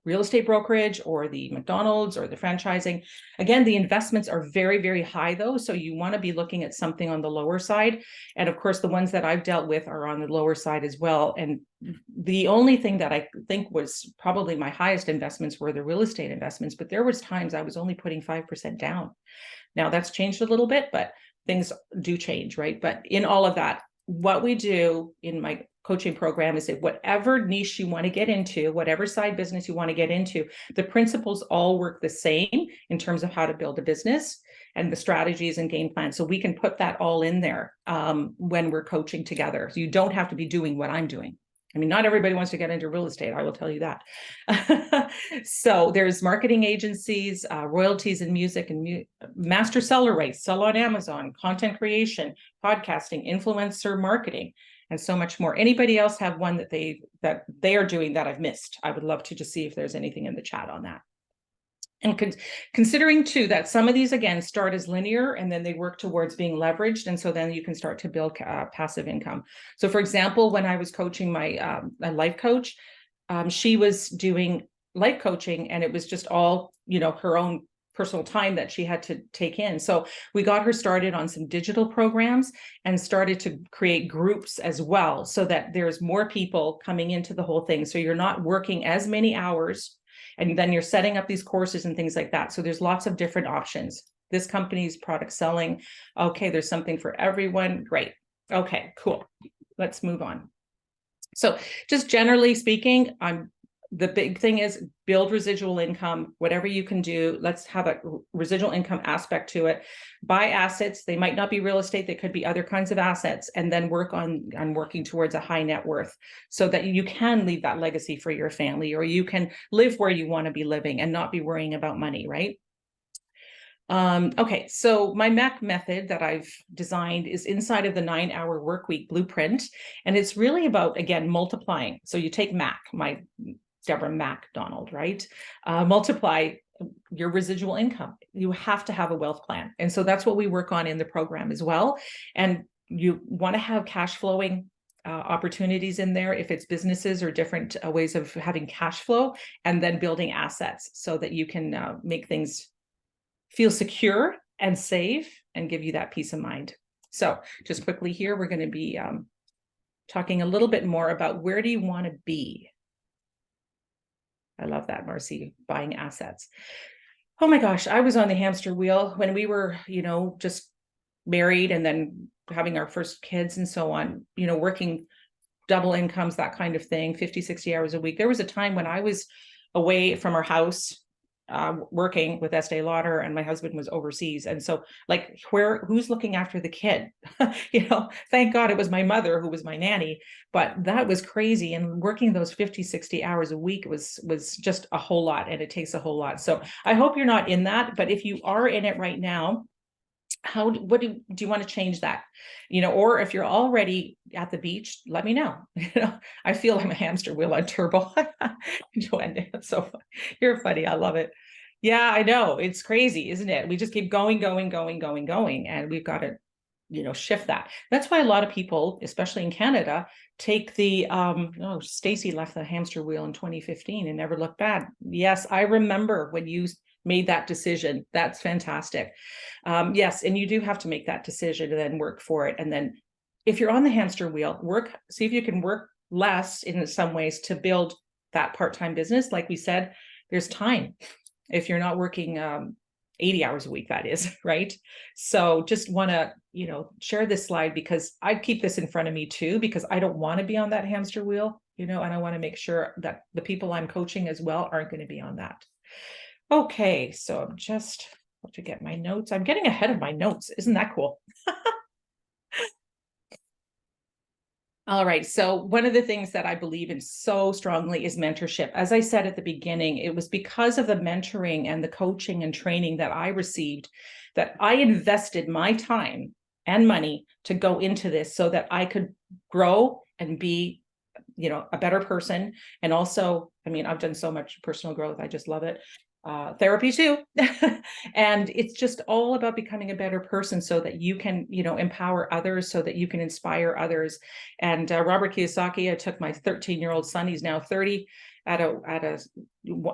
real estate brokerage or the McDonald's or the franchising. Again, the investments are very, very high though. So you want to be looking at something on the lower side. And of course, the ones that I've dealt with are on the lower side as well. And the only thing that I think was probably my highest investments were the real estate investments, but there was times I was only putting 5% down. Now that's changed a little bit, but things do change, right? But in all of that, what we do in my coaching program is that whatever niche you want to get into, whatever side business you want to get into, the principles all work the same in terms of how to build a business and the strategies and game plans. So we can put that all in there when we're coaching together. So you don't have to be doing what I'm doing. I mean, not everybody wants to get into real estate, I will tell you that. So there's marketing agencies, royalties in music, and master seller rates, sell on Amazon, content creation, podcasting, influencer marketing, and so much more. Anybody else have one that they are doing that I've missed? I would love to just see if there's anything in the chat on that. And considering too that some of these again start as linear and then they work towards being leveraged, and so then you can start to build passive income. So for example, when I was coaching my life coach, she was doing life coaching, and it was just all her own personal time that she had to take in. So we got her started on some digital programs and started to create groups as well, so that there's more people coming into the whole thing. So you're not working as many hours, and then you're setting up these courses and things like that. So there's lots of different options. This company's product selling. Okay, there's something for everyone. Great. Okay, cool. Let's move on. So just generally speaking, the big thing is build residual income, whatever you can do. Let's have a residual income aspect to it. Buy assets. They might not be real estate. They could be other kinds of assets, and then work on working towards a high net worth so that you can leave that legacy for your family, or you can live where you want to be living and not be worrying about money, right? Okay, so my MAC method that I've designed is inside of the 9-hour work week blueprint. And it's really about, again, multiplying. So you take MAC, my Deborah MacDonald, right? Multiply your residual income. You have to have a wealth plan. And so that's what we work on in the program as well. And you want to have cash flowing opportunities in there, if it's businesses or different ways of having cash flow, and then building assets so that you can make things feel secure and safe and give you that peace of mind. So just quickly here, we're going to be talking a little bit more about where do you want to be? I love that, Marcy, buying assets. Oh my gosh, I was on the hamster wheel when we were, just married and then having our first kids and so on, working double incomes, that kind of thing, 50, 60 hours a week. There was a time when I was away from our house working with Estee Lauder, and my husband was overseas. And so like, who's looking after the kid? Thank God it was my mother who was my nanny, but that was crazy. And working those 50, 60 hours a week was just a whole lot, and it takes a whole lot. So I hope you're not in that, but if you are in it right now, what do you want to change that? Or if you're already at the beach, let me know. I feel I'm a hamster wheel on turbo. Joanne, so funny. You're funny. I love it. Yeah, I know. It's crazy, isn't it? We just keep going, and we've got to, shift that. That's why a lot of people, especially in Canada, take the Stacy left the hamster wheel in 2015 and never looked back. Yes, I remember when you made that decision. That's fantastic. Yes, and you do have to make that decision and then work for it. And then if you're on the hamster wheel, see if you can work less in some ways to build that part-time business. Like we said, there's time if you're not working 80 hours a week, that is, right? So just want to, share this slide because I keep this in front of me too, because I don't want to be on that hamster wheel, and I want to make sure that the people I'm coaching as well aren't going to be on that. Okay, so I'm just to get my notes. I'm getting ahead of my notes. Isn't that cool? All right. So one of the things that I believe in so strongly is mentorship. As I said at the beginning, it was because of the mentoring and the coaching and training that I received that I invested my time and money to go into this so that I could grow and be, a better person. And also, I've done so much personal growth. I just love it. Therapy too. And it's just all about becoming a better person so that you can, empower others, so that you can inspire others. And Robert Kiyosaki, I took my 13-year-old son, he's now 30, at a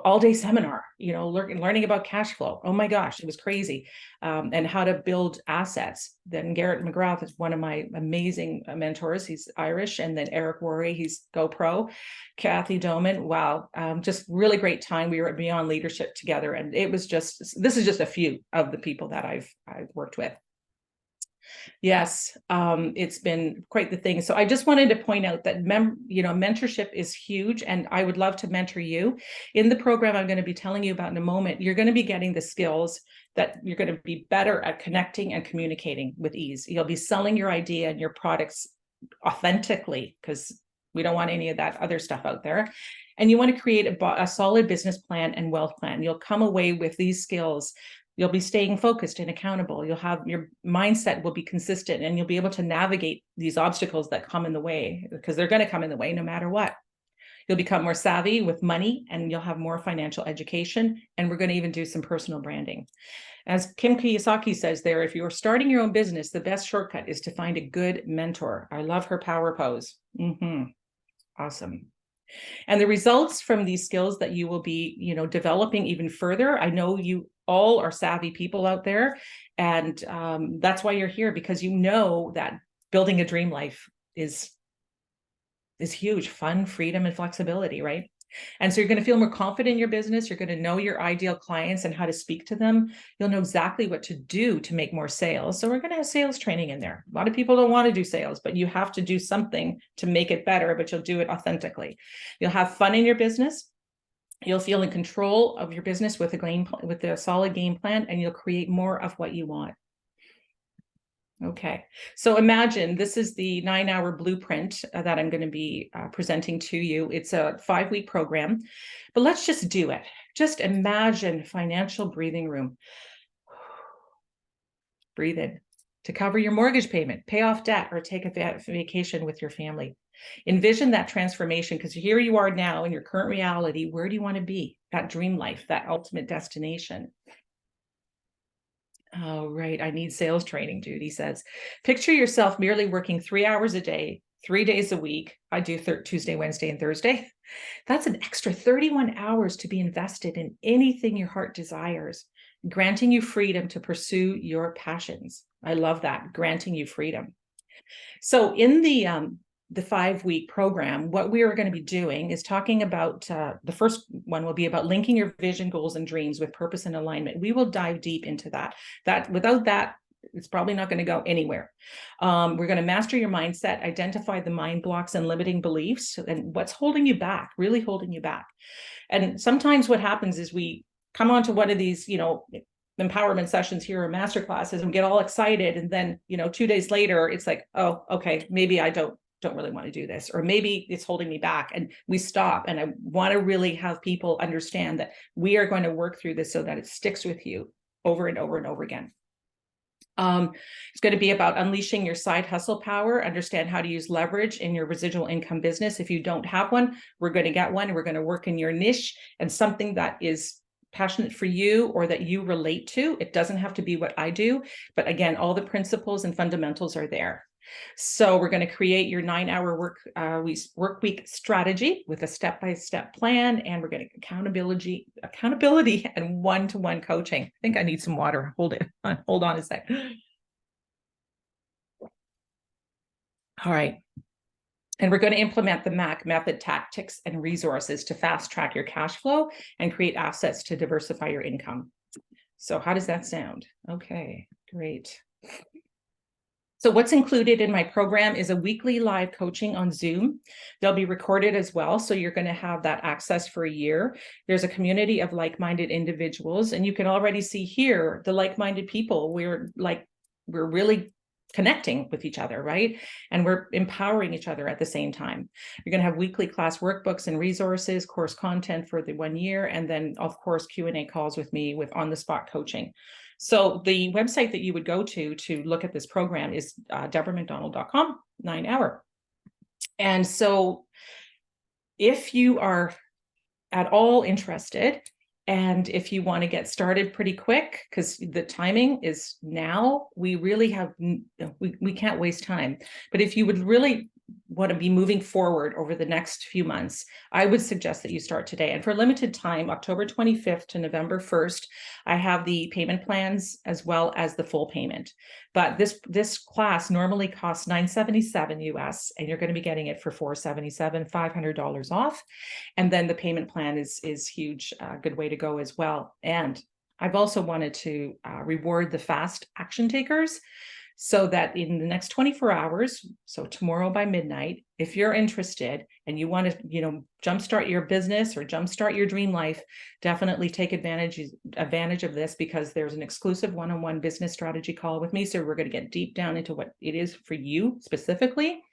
all-day seminar, learning about cash flow. Oh my gosh, it was crazy. And how to build assets. Then Garrett McGrath is one of my amazing mentors. He's Irish. And then Eric Worre, he's GoPro. Kathy Doman, wow, just really great time. We were at Beyond Leadership together, and this is just a few of the people that I've worked with. Yes, it's been quite the thing. So I just wanted to point out that mentorship is huge, and I would love to mentor you. In the program I'm going to be telling you about in a moment, you're going to be getting the skills that you're going to be better at connecting and communicating with ease. You'll be selling your idea and your products authentically, because we don't want any of that other stuff out there. And you want to create a solid business plan and wealth plan. You'll come away with these skills. You'll be staying focused and accountable. You'll have your mindset will be consistent, and you'll be able to navigate these obstacles that come in the way, because they're going to come in the way no matter what. You'll become more savvy with money, and you'll have more financial education. And we're going to even do some personal branding. As Kim Kiyosaki says there, if you're starting your own business, the best shortcut is to find a good mentor. I love her power pose. Awesome. And the results from these skills that you will be, developing even further. I know you all are savvy people out there, and that's why you're here, because you know that building a dream life is huge. Fun, freedom, and flexibility, right? And so you're going to feel more confident in your business. You're going to know your ideal clients and how to speak to them. You'll know exactly what to do to make more sales. So we're going to have sales training in there. A lot of people don't want to do sales, but you have to do something to make it better, but you'll do it authentically. You'll have fun in your business. You'll feel in control of your business with a solid game plan, and you'll create more of what you want. Okay, so imagine this is the 9-hour blueprint that I'm going to be presenting to you. It's a 5-week program, but let's just do it. Just imagine financial breathing room. Breathe in to cover your mortgage payment, pay off debt, or take a vacation with your family. Envision that transformation, because here you are now in your current reality. Where do you want to be? That dream life, that ultimate destination. Oh, right. I need sales training, Judy says. Picture yourself merely working 3 hours a day, 3 days a week. I do Tuesday, Wednesday, and Thursday. That's an extra 31 hours to be invested in anything your heart desires, granting you freedom to pursue your passions. I love that, granting you freedom. So in the 5-week program, what we are going to be doing is talking about, the first one will be about linking your vision, goals, and dreams with purpose and alignment. We will dive deep into that. Without that, it's probably not going to go anywhere. We're going to master your mindset, identify the mind blocks and limiting beliefs, and what's holding you back, really holding you back. And sometimes what happens is we come on to one of these, empowerment sessions here or masterclasses and get all excited. And then, 2 days later, it's like, oh, okay, maybe I don't really want to do this, or maybe it's holding me back, and we stop. And I want to really have people understand that we are going to work through this so that it sticks with you over and over and over again. It's going to be about unleashing your side hustle power, understand how to use leverage in your residual income business. If you don't have one, we're going to get one, and we're going to work in your niche and something that is passionate for you or that you relate to. It doesn't have to be what I do, but again, all the principles and fundamentals are there. So we're going to create your 9-hour work week strategy with a step-by-step plan, and we're getting accountability and one-to-one coaching. I think I need some water. Hold on a sec. All right. And we're going to implement the MAC method, tactics, and resources to fast track your cash flow and create assets to diversify your income. So how does that sound? Okay, great. So what's included in my program is a weekly live coaching on Zoom. They'll be recorded as well, so you're going to have that access for a year. There's a community of like-minded individuals, and you can already see here the like-minded people. We're really connecting with each other, right? And we're empowering each other at the same time. You're going to have weekly class workbooks and resources, course content for the 1 year, and then of course Q&A calls with me with on-the-spot coaching. So the website that you would go to look at this program is DeborahMcDonald.com, 9-hour. And so if you are at all interested, and if you want to get started pretty quick, because the timing is now, we really have, we can't waste time. But if you would really want to be moving forward over the next few months, I would suggest that you start today. And for a limited time, October 25th to November 1st, I have the payment plans as well as the full payment. But this class normally costs $977 US, and you're going to be getting it for $477, $500 off. And then the payment plan is huge, good way to go as well. And I've also wanted to reward the fast action takers, so that in the next 24 hours, so tomorrow by midnight, if you're interested and you want to, jumpstart your business or jumpstart your dream life, definitely take advantage of this, because there's an exclusive one-on-one business strategy call with me. So we're going to get deep down into what it is for you specifically.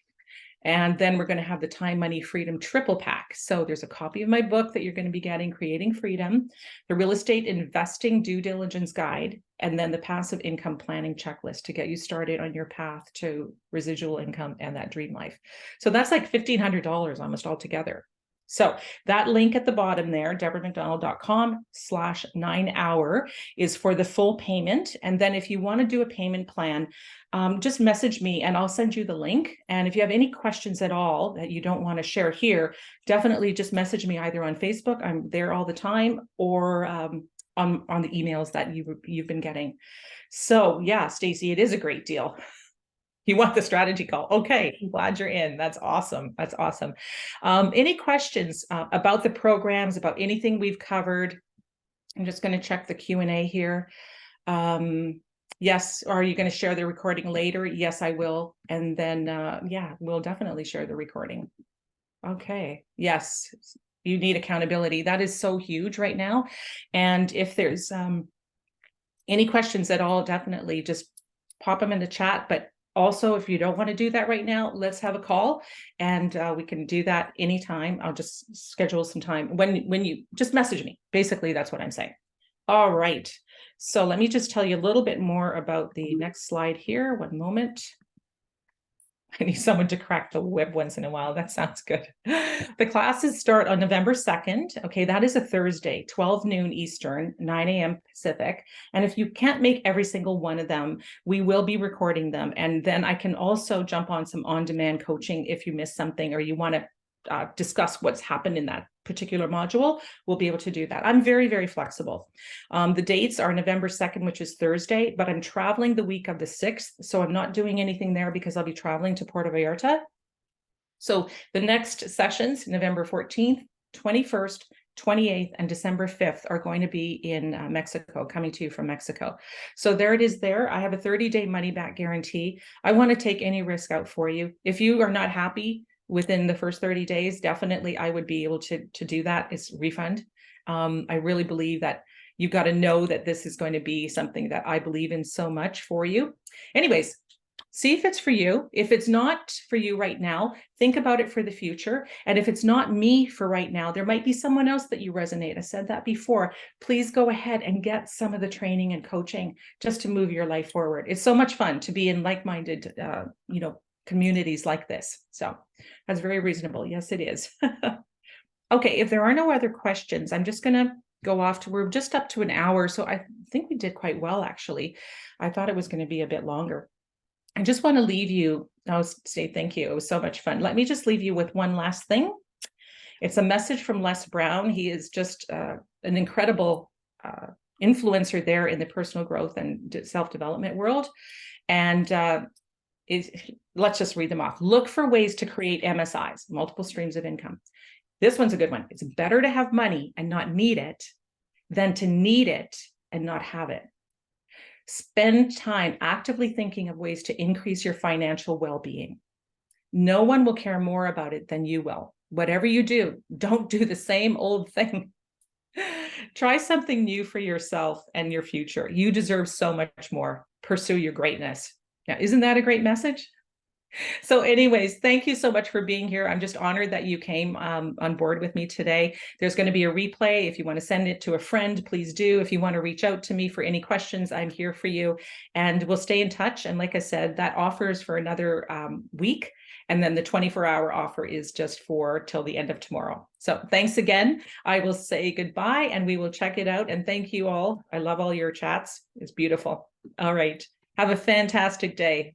And then we're going to have the Time, Money, Freedom triple pack. So there's a copy of my book that you're going to be getting, Creating Freedom, the Real Estate Investing Due Diligence Guide, and then the Passive Income Planning Checklist to get you started on your path to residual income and that dream life. So that's like $1,500 almost altogether. So that link at the bottom there, DeborahMcDonald.com/9-hour, is for the full payment. And then if you want to do a payment plan, just message me and I'll send you the link. And if you have any questions at all that you don't want to share here, definitely just message me either on Facebook, I'm there all the time, or on the emails that you've been getting. So yeah, Stacey, it is a great deal. You want the strategy call? Okay, I'm glad you're in. That's awesome. That's awesome. Any questions about the programs, about anything we've covered? I'm just going to check the Q&A here. Yes, are you going to share the recording later? Yes, I will. And then, yeah, we'll definitely share the recording. Okay, yes, you need accountability. That is so huge right now. And if there's any questions at all, definitely just pop them in the chat. But also, if you don't want to do that right now, let's have a call, and we can do that anytime. I'll just schedule some time when you just message me. Basically, that's what I'm saying. All right. So let me just tell you a little bit more about the next slide here. One moment. I need someone to crack the whip once in a while. That sounds good. The classes start on November 2nd. Okay, that is a Thursday, 12 noon Eastern, 9 a.m. Pacific. And if you can't make every single one of them, we will be recording them. And then I can also jump on some on-demand coaching if you miss something or you want to discuss what's happened in that particular module. We'll be able to do that. I'm very, very flexible. The dates are November 2nd, which is Thursday, but I'm traveling the week of the 6th. So I'm not doing anything there because I'll be traveling to Puerto Vallarta. So the next sessions, November 14th, 21st, 28th, and December 5th are going to be in Mexico, coming to you from Mexico. So there it is there. I have a 30-day money back guarantee. I want to take any risk out for you. If you are not happy within the first 30 days, definitely I would be able to do that. It's refund. I really believe that You've got to know that this is going to be something that I believe in so much for you. Anyways, see if it's for you. If it's not for you right now, think about it for the future. And if it's not me for right now, there might be someone else that you resonate. I said that before. Please go ahead and get some of the training and coaching just to move your life forward. It's so much fun to be in like-minded, communities like this. So that's very reasonable. Yes, it is. Okay, if there are no other questions, I'm just going to go off to, we're just up to an hour. So I think we did quite well, actually. I thought it was going to be a bit longer. I just want to leave you, I'll say thank you. It was so much fun. Let me just leave you with one last thing. It's a message from Les Brown. He is just an incredible influencer there in the personal growth and self-development world. And let's just read them off. Look for ways to create MSIs, multiple streams of income. This one's a good one. It's better to have money and not need it than to need it and not have it. Spend time actively thinking of ways to increase your financial well-being. No one will care more about it than you will. Whatever you do, don't do the same old thing. Try something new for yourself and your future. You deserve so much more. Pursue your greatness. Now, isn't that a great message? So anyways, thank you so much for being here. I'm just honored that you came on board with me today. There's going to be a replay. If you want to send it to a friend, please do. If you want to reach out to me for any questions, I'm here for you. And we'll stay in touch. And like I said, that offer is for another week. And then the 24-hour offer is just for till the end of tomorrow. So thanks again. I will say goodbye and we will check it out. And thank you all. I love all your chats. It's beautiful. All right. Have a fantastic day.